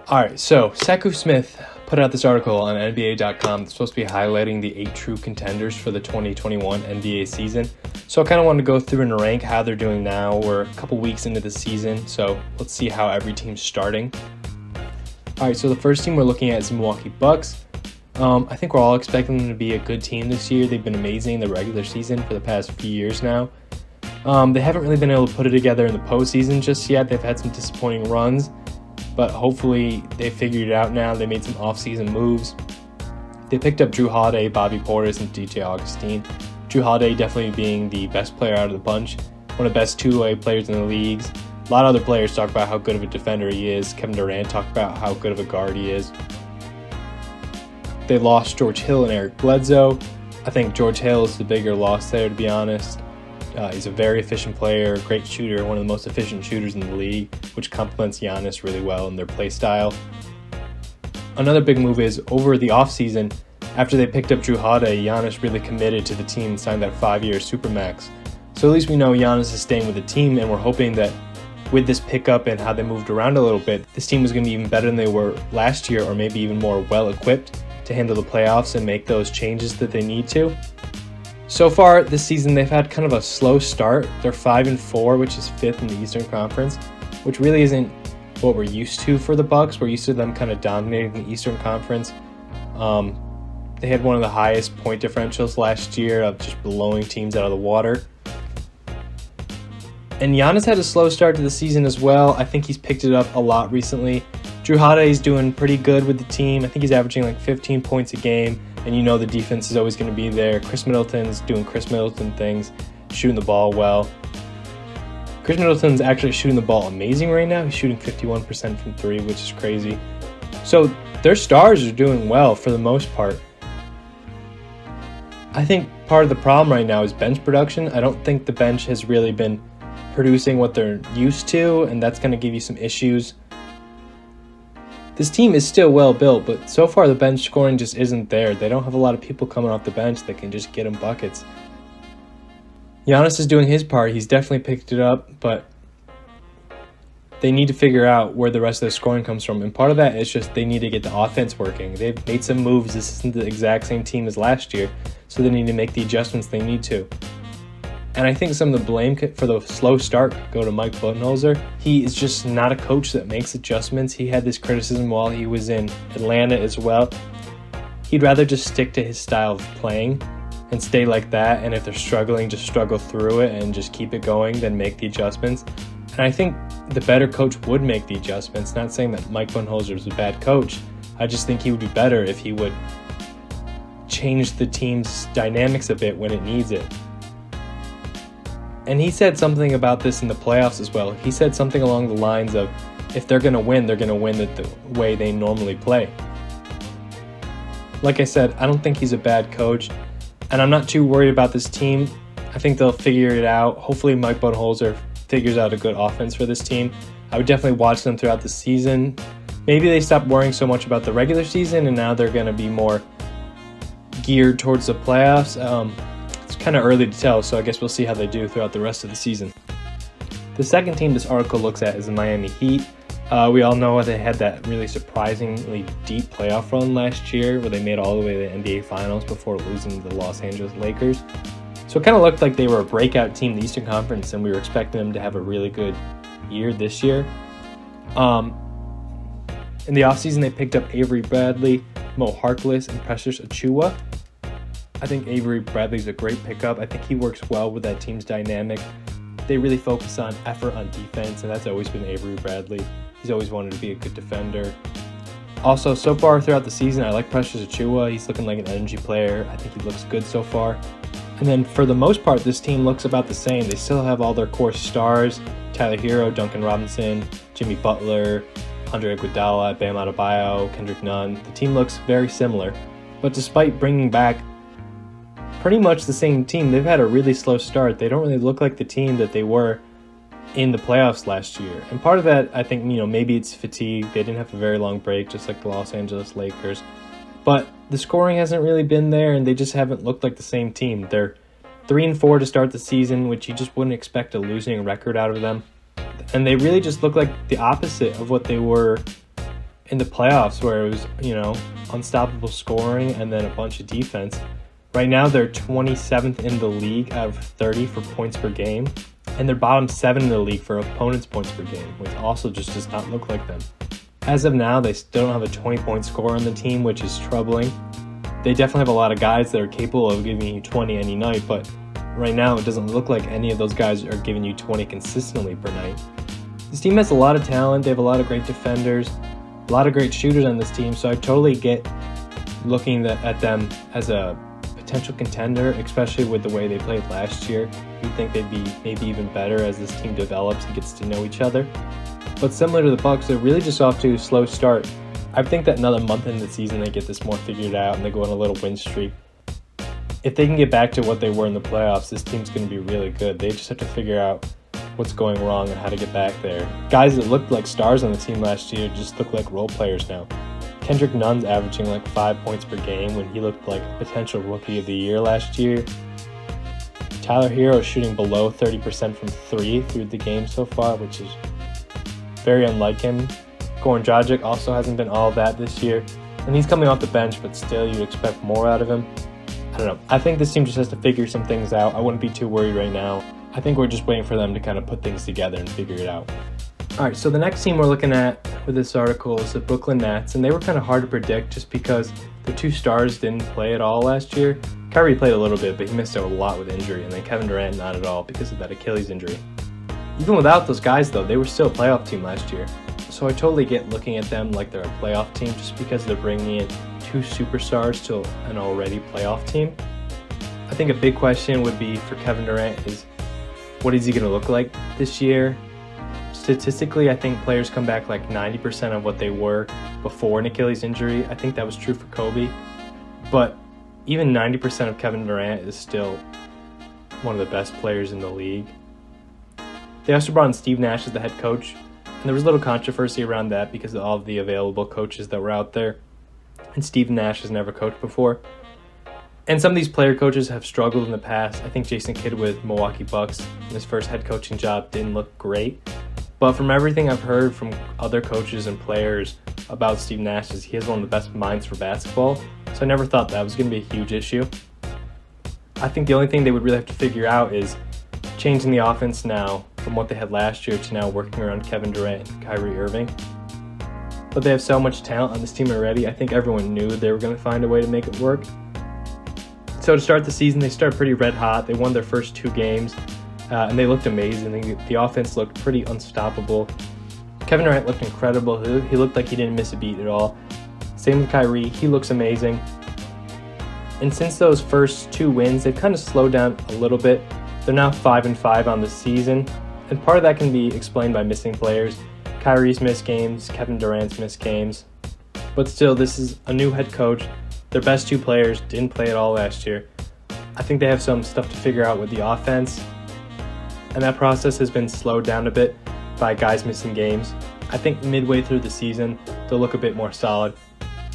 All right, so Sekou Smith put out this article on NBA.com that's supposed to be highlighting the 8 true contenders for the 2021 NBA season. So I kind of wanted to go through and rank how they're doing now. We're a couple weeks into the season, so let's see how every team's starting. All right, so the first team we're looking at is the Milwaukee Bucks. I think we're all expecting them to be a good team this year. They've been amazing in the regular season for the past few years now. They haven't really been able to put it together in the postseason just yet. They've had some disappointing runs, but hopefully they figured it out now. They made some offseason moves. They picked up Jrue Holiday, Bobby Portis, and DJ Augustin. Jrue Holiday definitely being the best player out of the bunch, one of the best two-way players in the leagues. A lot of other players talk about how good of a defender he is. Kevin Durant talked about how good of a guard he is. They lost George Hill and Eric Bledsoe. I think George Hill is the bigger loss there, to be honest. He's a very efficient player, great shooter, one of the most efficient shooters in the league, which complements Giannis really well in their play style. Another big move is over the offseason, after they picked up Jrue Holiday, Giannis really committed to the team and signed that 5-year Supermax. So at least we know Giannis is staying with the team, and we're hoping that with this pickup and how they moved around a little bit, this team is going to be even better than they were last year, or maybe even more well-equipped to handle the playoffs and make those changes that they need to. So far this season, they've had kind of a slow start. They're 5-4, which is 5th in the Eastern Conference, which really isn't what we're used to for the Bucks. We're used to them kind of dominating the Eastern Conference. They had one of the highest point differentials last year of just blowing teams out of the water. And Giannis had a slow start to the season as well. I think he's picked it up a lot recently. Jrue Holiday's doing pretty good with the team. I think he's averaging like 15 points a game, and you know the defense is always going to be there. Chris Middleton's doing Chris Middleton things, shooting the ball well. Chris Middleton's actually shooting the ball amazing right now. He's shooting 51% from 3, which is crazy. So their stars are doing well for the most part. I think part of the problem right now is bench production. I don't think the bench has really been producing what they're used to, and that's going to give you some issues. This team is still well built, but so far the bench scoring just isn't there. They don't have a lot of people coming off the bench that can just get them buckets. Giannis is doing his part. He's definitely picked it up, but they need to figure out where the rest of the scoring comes from. And part of that is just they need to get the offense working. They've made some moves. This isn't the exact same team as last year, so they need to make the adjustments they need to. And I think some of the blame for the slow start could go to Mike Budenholzer. He is just not a coach that makes adjustments. He had this criticism while he was in Atlanta as well. He'd rather just stick to his style of playing and stay like that. And if they're struggling, just struggle through it and just keep it going, then make the adjustments. And I think the better coach would make the adjustments. Not saying that Mike Budenholzer is a bad coach. I just think he would be better if he would change the team's dynamics a bit when it needs it. And he said something about this in the playoffs as well. He said something along the lines of, if they're going to win, they're going to win it the way they normally play. Like I said, I don't think he's a bad coach, and I'm not too worried about this team. I think they'll figure it out. Hopefully Mike Budenholzer figures out a good offense for this team. I would definitely watch them throughout the season. Maybe they stop worrying so much about the regular season, and now they're going to be more geared towards the playoffs. Kind of early to tell, so I guess we'll see how they do throughout the rest of the season. The second team this article looks at is the Miami Heat. We all know they had that really surprisingly deep playoff run last year where they made all the way to the NBA Finals before losing to the Los Angeles Lakers. So it kind of looked like they were a breakout team in the Eastern Conference, and we were expecting them to have a really good year this year. In the offseason, they picked up Avery Bradley, Mo Harkless, and Precious Achiuwa. I think Avery Bradley's a great pickup. I think he works well with that team's dynamic. They really focus on effort on defense, and that's always been Avery Bradley. He's always wanted to be a good defender. Also, so far throughout the season, I like Precious Achiuwa. He's looking like an energy player. I think he looks good so far. And then for the most part, this team looks about the same. They still have all their core stars: Tyler Hero, Duncan Robinson, Jimmy Butler, Andre Iguodala, Bam Adebayo, Kendrick Nunn. The team looks very similar. But despite bringing back pretty much the same team, they've had a really slow start. They don't really look like the team that they were in the playoffs last year. And part of that, I think, maybe it's fatigue. They didn't have a very long break, just like the Los Angeles Lakers. But the scoring hasn't really been there, and they just haven't looked like the same team. They're 3-4 to start the season, which you just wouldn't expect a losing record out of them. And they really just look like the opposite of what they were in the playoffs where it was, unstoppable scoring and then a bunch of defense. Right now, they're 27th in the league out of 30 for points per game, and they're bottom 7 in the league for opponents' points per game, which also just does not look like them. As of now, they still don't have a 20-point scorer on the team, which is troubling. They definitely have a lot of guys that are capable of giving you 20 any night, but right now it doesn't look like any of those guys are giving you 20 consistently per night. This team has a lot of talent. They have a lot of great defenders, a lot of great shooters on this team, so I totally get looking at them as a potential contender, especially with the way they played last year. You'd think they'd be maybe even better as this team develops and gets to know each other. But similar to the Bucks, they're really just off to a slow start. I think that another month into the season they get this more figured out and they go on a little win streak. If they can get back to what they were in the playoffs, this team's going to be really good. They just have to figure out what's going wrong and how to get back there. Guys that looked like stars on the team last year just look like role players now. Kendrick Nunn's averaging like 5 points per game when he looked like a potential rookie of the year last year. Tyler Hero is shooting below 30% from 3 through the game so far, which is very unlike him. Goran Dragic also hasn't been all that this year, and he's coming off the bench, but still you'd expect more out of him. I don't know. I think this team just has to figure some things out. I wouldn't be too worried right now. I think we're just waiting for them to kind of put things together and figure it out. All right, so the next team we're looking at with this article is the Brooklyn Nets, and they were kind of hard to predict just because the 2 stars didn't play at all last year. Kyrie played a little bit, but he missed out a lot with injury, and then Kevin Durant not at all because of that Achilles injury. Even without those guys, though, they were still a playoff team last year. So I totally get looking at them like they're a playoff team just because they're bringing in 2 superstars to an already playoff team. I think a big question would be for Kevin Durant is, what is he going to look like this year? Statistically, I think players come back like 90% of what they were before an Achilles injury. I think that was true for Kobe. But even 90% of Kevin Durant is still one of the best players in the league. They also brought in Steve Nash as the head coach, and there was a little controversy around that because of all of the available coaches that were out there, and Steve Nash has never coached before. And some of these player coaches have struggled in the past. I think Jason Kidd with Milwaukee Bucks in his first head coaching job didn't look great. But from everything I've heard from other coaches and players about Steve Nash is he has one of the best minds for basketball, so I never thought that was going to be a huge issue. I think the only thing they would really have to figure out is changing the offense now from what they had last year to now working around Kevin Durant and Kyrie Irving. But they have so much talent on this team already, I think everyone knew they were going to find a way to make it work. So to start the season, they started pretty red hot. They won their first 2 games, and they looked amazing. The offense looked pretty unstoppable. Kevin Durant looked incredible. He looked like he didn't miss a beat at all. Same with Kyrie. He looks amazing. And since those first 2 wins, they've kind of slowed down a little bit. They're now 5-5 on the season, and part of that can be explained by missing players. Kyrie's missed games, Kevin Durant's missed games. But still, this is a new head coach. Their best 2 players didn't play at all last year. I think they have some stuff to figure out with the offense, and that process has been slowed down a bit by guys missing games. I think midway through the season, they'll look a bit more solid.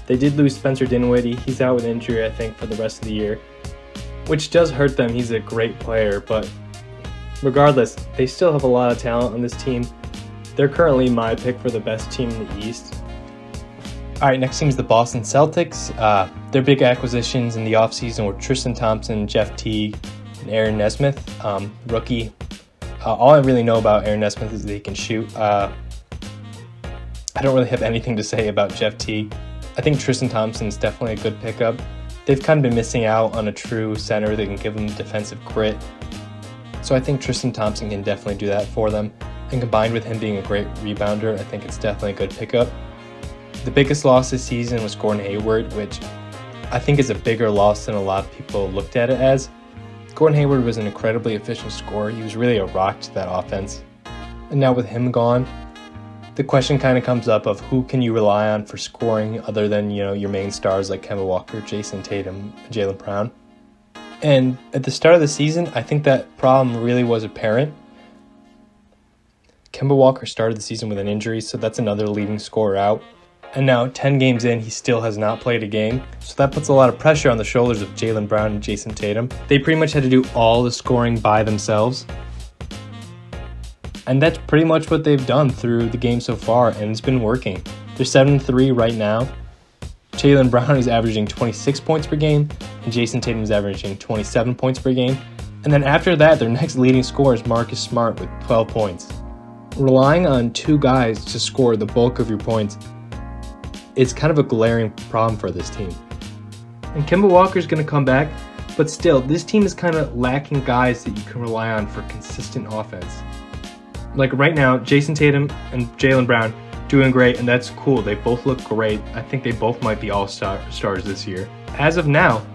They did lose Spencer Dinwiddie. He's out with injury, I think, for the rest of the year, which does hurt them. He's a great player, but regardless, they still have a lot of talent on this team. They're currently my pick for the best team in the East. All right, next team is the Boston Celtics. Their big acquisitions in the offseason were Tristan Thompson, Jeff Teague, and Aaron Nesmith, rookie. All I really know about Aaron Nesmith is that he can shoot. I don't really have anything to say about Jeff Teague. I think Tristan Thompson is definitely a good pickup. They've kind of been missing out on a true center that can give them defensive grit. So I think Tristan Thompson can definitely do that for them. And combined with him being a great rebounder, I think it's definitely a good pickup. The biggest loss this season was Gordon Hayward, which I think is a bigger loss than a lot of people looked at it as. Gordon Hayward was an incredibly efficient scorer. He was really a rock to that offense. And now with him gone, the question kind of comes up of who can you rely on for scoring other than, your main stars like Kemba Walker, Jason Tatum, and Jaylen Brown. And at the start of the season, I think that problem really was apparent. Kemba Walker started the season with an injury, so that's another leading scorer out. And now, 10 games in, he still has not played a game. So that puts a lot of pressure on the shoulders of Jaylen Brown and Jason Tatum. They pretty much had to do all the scoring by themselves. And that's pretty much what they've done through the game so far, and it's been working. They're 7-3 right now. Jaylen Brown is averaging 26 points per game, and Jason Tatum is averaging 27 points per game. And then after that, their next leading scorer is Marcus Smart with 12 points. Relying on two guys to score the bulk of your points is kind of a glaring problem for this team. And Kemba Walker is going to come back, but still, this team is kind of lacking guys that you can rely on for consistent offense. Like right now, Jason Tatum and Jaylen Brown doing great, and that's cool. They both look great. I think they both might be all-stars this year. As of now,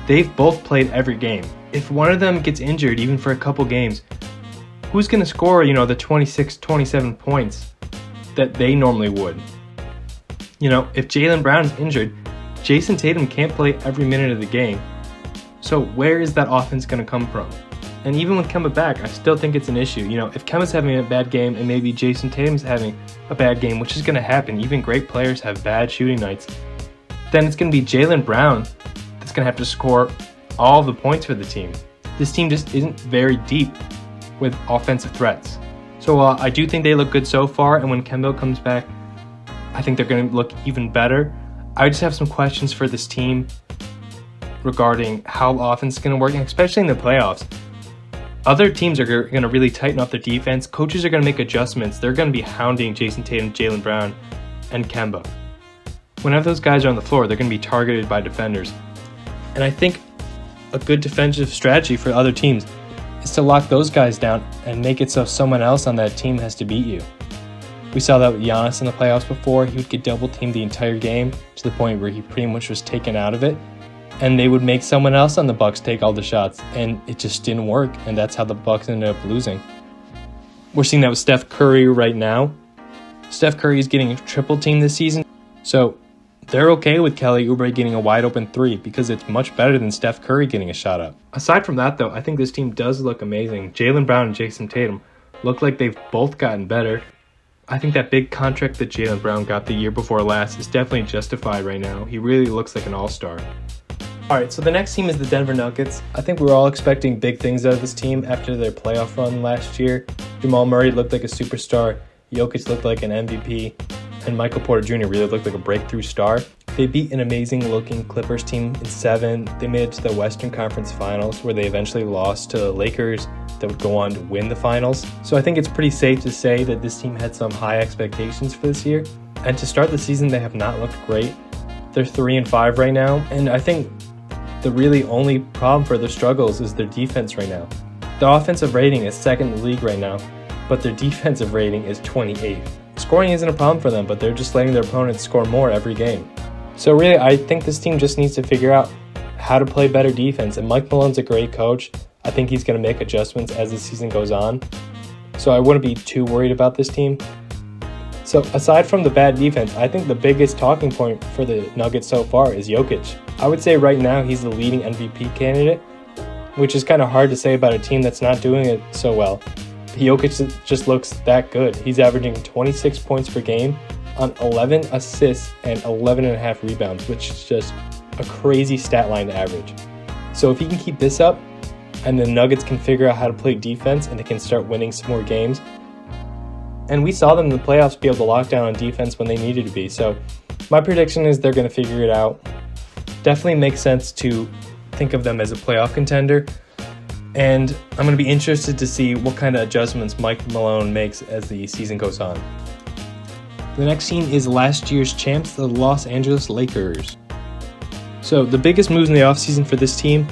they've both played every game. If one of them gets injured, even for a couple games, who's going to score, the 26, 27 points that they normally would? If Jaylen Brown's injured, Jason Tatum can't play every minute of the game. So where is that offense going to come from? And even with Kemba back, I still think it's an issue. If Kemba's having a bad game and maybe Jason Tatum's having a bad game, which is going to happen, even great players have bad shooting nights, then it's going to be Jaylen Brown that's going to have to score all the points for the team. This team just isn't very deep with offensive threats. So I do think they look good so far, and when Kemba comes back, I think they're going to look even better. I just have some questions for this team regarding how offense is going to work, and especially in the playoffs. Other teams are going to really tighten up their defense. Coaches are going to make adjustments. They're going to be hounding Jason Tatum, Jaylen Brown, and Kemba. Whenever those guys are on the floor, they're going to be targeted by defenders. And I think a good defensive strategy for other teams is to lock those guys down and make it so someone else on that team has to beat you. We saw that with Giannis in the playoffs before. He would get double-teamed the entire game to the point where he pretty much was taken out of it. And they would make someone else on the Bucks take all the shots, and it just didn't work, and that's how the Bucks ended up losing. We're seeing that with Steph Curry right now. Steph Curry is getting a triple team this season, so they're okay with Kelly Oubre getting a wide open three because it's much better than Steph Curry getting a shot up. Aside from that, though, I think this team does look amazing. Jaylen Brown and Jason Tatum look like they've both gotten better. I think that big contract that Jaylen Brown got the year before last is definitely justified right now. He really looks like an all-star. Alright, so the next team is the Denver Nuggets. I think we were all expecting big things out of this team after their playoff run last year. Jamal Murray looked like a superstar, Jokic looked like an MVP, and Michael Porter Jr. really looked like a breakthrough star. They beat an amazing-looking Clippers team in 7. They made it to the Western Conference Finals, where they eventually lost to the Lakers that would go on to win the finals. So I think it's pretty safe to say that this team had some high expectations for this year. And to start the season, they have not looked great. They're 3-5 right now, and I think the really only problem for their struggles is their defense right now. Their offensive rating is second in the league right now, but their defensive rating is 28th. Scoring isn't a problem for them, but they're just letting their opponents score more every game. So really, I think this team just needs to figure out how to play better defense, and Mike Malone's a great coach. I think he's going to make adjustments as the season goes on. So I wouldn't be too worried about this team. So aside from the bad defense, I think the biggest talking point for the Nuggets so far is Jokic. I would say right now he's the leading MVP candidate, which is kind of hard to say about a team that's not doing it so well. Jokic just looks that good. He's averaging 26 points per game on 11 assists and 11.5 rebounds, which is just a crazy stat line to average. So if he can keep this up, and the Nuggets can figure out how to play defense and they can start winning some more games. And we saw them in the playoffs be able to lock down on defense when they needed to be. So my prediction is they're going to figure it out. Definitely makes sense to think of them as a playoff contender. And I'm going to be interested to see what kind of adjustments Mike Malone makes as the season goes on. The next team is last year's champs, the Los Angeles Lakers. So the biggest moves in the offseason for this team,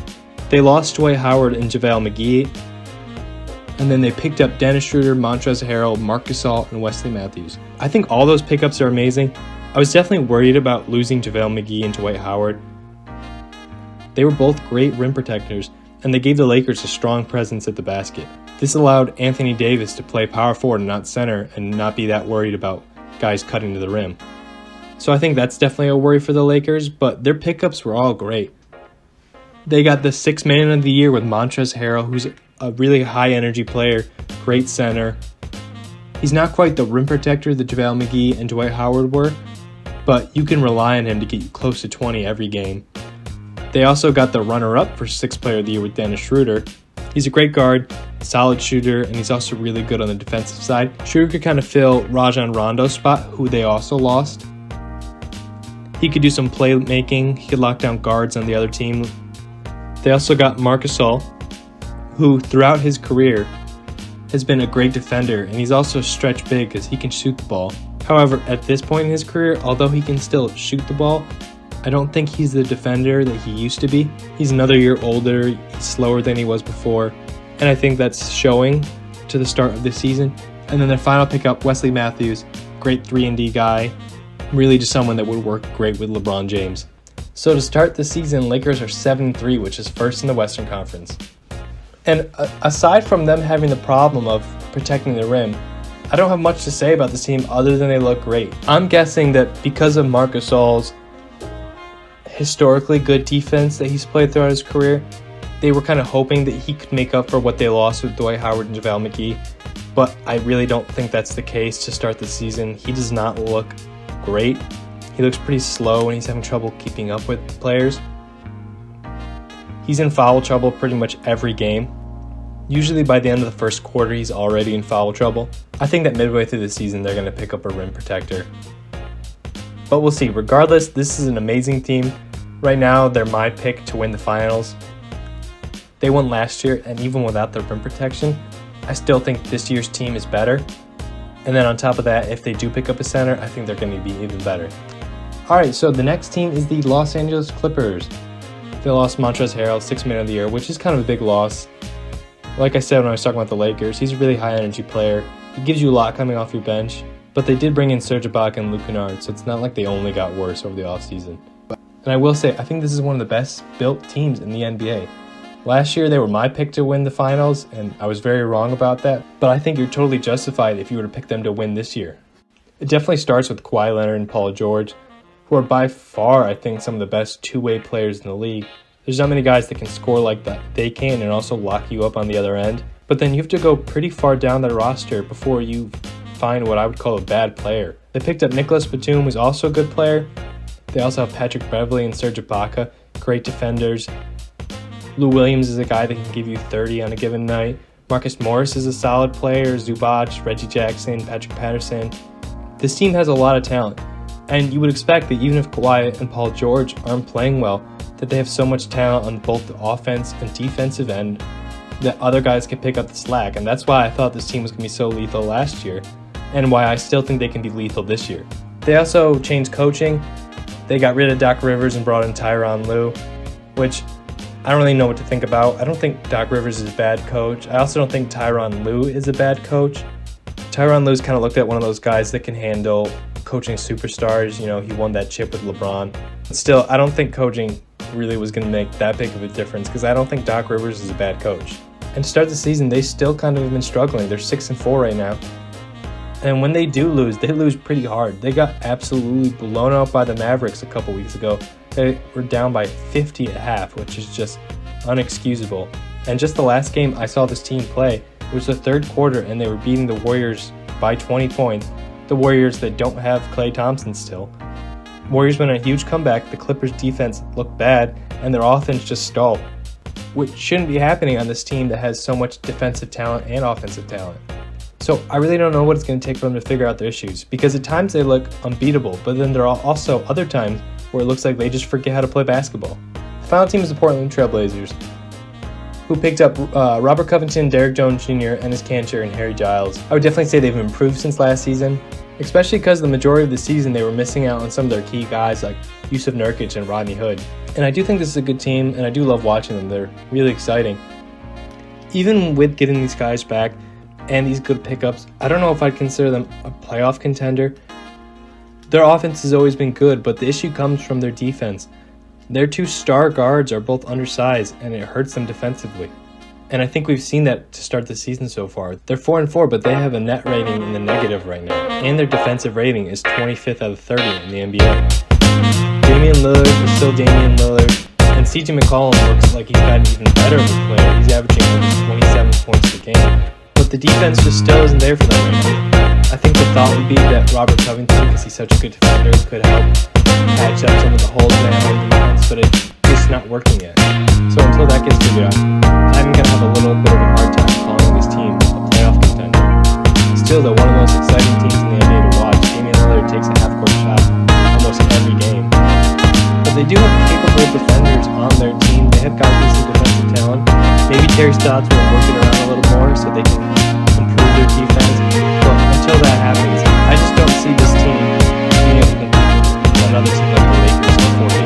they lost Dwight Howard and JaVale McGee, and then they picked up Dennis Schroeder, Montrezl Harrell, Marc Gasol, and Wesley Matthews. I think all those pickups are amazing. I was definitely worried about losing JaVale McGee and Dwight Howard. They were both great rim protectors, and they gave the Lakers a strong presence at the basket. This allowed Anthony Davis to play power forward and not center and not be that worried about guys cutting to the rim. So I think that's definitely a worry for the Lakers, but their pickups were all great. They got the 6th man of the year with Montrezl Harrell, who's a really high-energy player, great center. He's not quite the rim protector that JaVale McGee and Dwight Howard were, but you can rely on him to get you close to 20 every game. They also got the runner-up for 6th player of the year with Dennis Schroeder. He's a great guard, solid shooter, and he's also really good on the defensive side. Schroeder could kind of fill Rajon Rondo's spot, who they also lost. He could do some playmaking. He could lock down guards on the other team. They also got Marc Gasol, who throughout his career has been a great defender, and he's also stretch big because he can shoot the ball. However, at this point in his career, although he can still shoot the ball, I don't think he's the defender that he used to be. He's another year older, he's slower than he was before, and I think that's showing to the start of the season. And then their final pickup, Wesley Matthews, great 3-and-D guy, really just someone that would work great with LeBron James. So to start the season, Lakers are 7-3, which is first in the Western Conference. And aside from them having the problem of protecting the rim, I don't have much to say about this team other than they look great. I'm guessing that because of Marc Gasol's historically good defense that he's played throughout his career, they were kind of hoping that he could make up for what they lost with Dwight Howard and JaVale McGee. But I really don't think that's the case to start the season. He does not look great. He looks pretty slow and he's having trouble keeping up with players. He's in foul trouble pretty much every game. Usually by the end of the first quarter, he's already in foul trouble. I think that midway through the season, they're going to pick up a rim protector. But we'll see. Regardless, this is an amazing team. Right now, they're my pick to win the finals. They won last year, and even without the rim protection, I still think this year's team is better. And then on top of that, if they do pick up a center, I think they're going to be even better. Alright, so the next team is the Los Angeles Clippers. They lost Montrezl Harrell, 6th Man of the Year, which is kind of a big loss. Like I said when I was talking about the Lakers, he's a really high-energy player. He gives you a lot coming off your bench. But they did bring in Serge Ibaka and Luke Kennard, so it's not like they only got worse over the offseason. And I will say, I think this is one of the best-built teams in the NBA. Last year, they were my pick to win the finals, and I was very wrong about that. But I think you're totally justified if you were to pick them to win this year. It definitely starts with Kawhi Leonard and Paul George, who are by far, I think, some of the best two-way players in the league. There's not many guys that can score like that. They can and also lock you up on the other end. But then you have to go pretty far down the roster before you find what I would call a bad player. They picked up Nicholas Batum, who's also a good player. They also have Patrick Beverley and Serge Ibaka, great defenders. Lou Williams is a guy that can give you 30 on a given night. Marcus Morris is a solid player. Zubac, Reggie Jackson, Patrick Patterson. This team has a lot of talent. And you would expect that even if Kawhi and Paul George aren't playing well, that they have so much talent on both the offense and defensive end that other guys can pick up the slack. And that's why I thought this team was going to be so lethal last year, and why I still think they can be lethal this year. They also changed coaching. They got rid of Doc Rivers and brought in Tyronn Lue, which I don't really know what to think about. I don't think Doc Rivers is a bad coach. I also don't think Tyronn Lue is a bad coach. Tyronn Lue's kind of looked at one of those guys that can handle coaching superstars. You know, he won that chip with LeBron. But still, I don't think coaching really was going to make that big of a difference because I don't think Doc Rivers is a bad coach. And to start the season, they still kind of have been struggling. They're 6-4 right now. And when they do lose, they lose pretty hard. They got absolutely blown out by the Mavericks a couple weeks ago. They were down by 50 at half, which is just unexcusable. And just the last game I saw this team play, it was the third quarter, and they were beating the Warriors by 20 points. The Warriors that don't have Klay Thompson still. Warriors went on a huge comeback. The Clippers' defense looked bad, and their offense just stalled, which shouldn't be happening on this team that has so much defensive talent and offensive talent. So I really don't know what it's going to take for them to figure out their issues, because at times they look unbeatable, but then there are also other times where it looks like they just forget how to play basketball. The final team is the Portland Trailblazers, who picked up Robert Covington, Derrick Jones Jr., Enes Kanter, and Harry Giles. I would definitely say they've improved since last season, especially because the majority of the season they were missing out on some of their key guys like Yusuf Nurkic and Rodney Hood. And I do think this is a good team, and I do love watching them. They're really exciting. Even with getting these guys back and these good pickups, I don't know if I'd consider them a playoff contender. Their offense has always been good, but the issue comes from their defense. Their two star guards are both undersized, and it hurts them defensively. And I think we've seen that to start the season so far. They're 4-4, but they have a net rating in the negative right now. And their defensive rating is 25th out of 30 in the NBA. Damian Lillard is still Damian Lillard. And CJ McCollum looks like he's gotten even better of a player. He's averaging almost 27 points a game. But the defense just still isn't there for them right now. I think the thought would be that Robert Covington, because he's such a good defender, could help patch up some of the holes they have on defense, but it's just not working yet. So until that gets figured out, I'm going to have a little bit of a hard time calling this team a playoff contender. Still, though, one of the most exciting teams in the NBA to watch. Damian Lillard takes a half-court shot almost every game. on their team. They have gotten some defensive talent. Maybe Terry Stotts will work it around a little more so they can improve their defense. But until that happens, I just don't see this team being able to compete with another team like the Lakers or 48ers.